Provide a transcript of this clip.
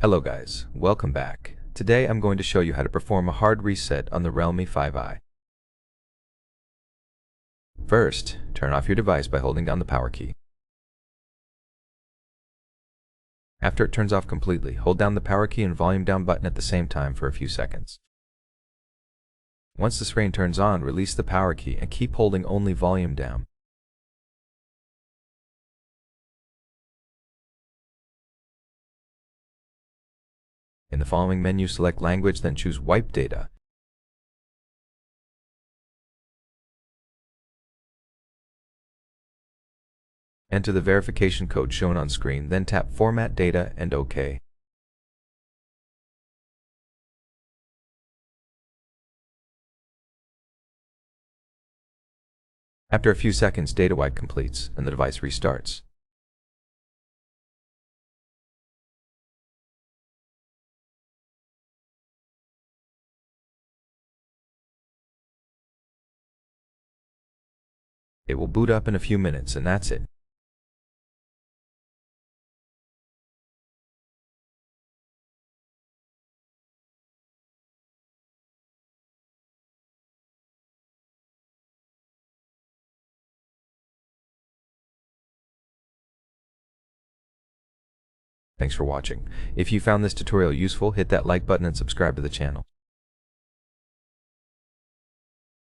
Hello guys, welcome back. Today I'm going to show you how to perform a hard reset on the REALME 5i. First, turn off your device by holding down the power key. After it turns off completely, hold down the power key and volume down button at the same time for a few seconds. Once the screen turns on, release the power key and keep holding only volume down. In the following menu, select Language, then choose Wipe Data. Enter the verification code shown on screen, then tap Format Data and OK. After a few seconds, data wipe completes and the device restarts. It will boot up in a few minutes, and that's it. Thanks for watching. If you found this tutorial useful, hit that like button and subscribe to the channel.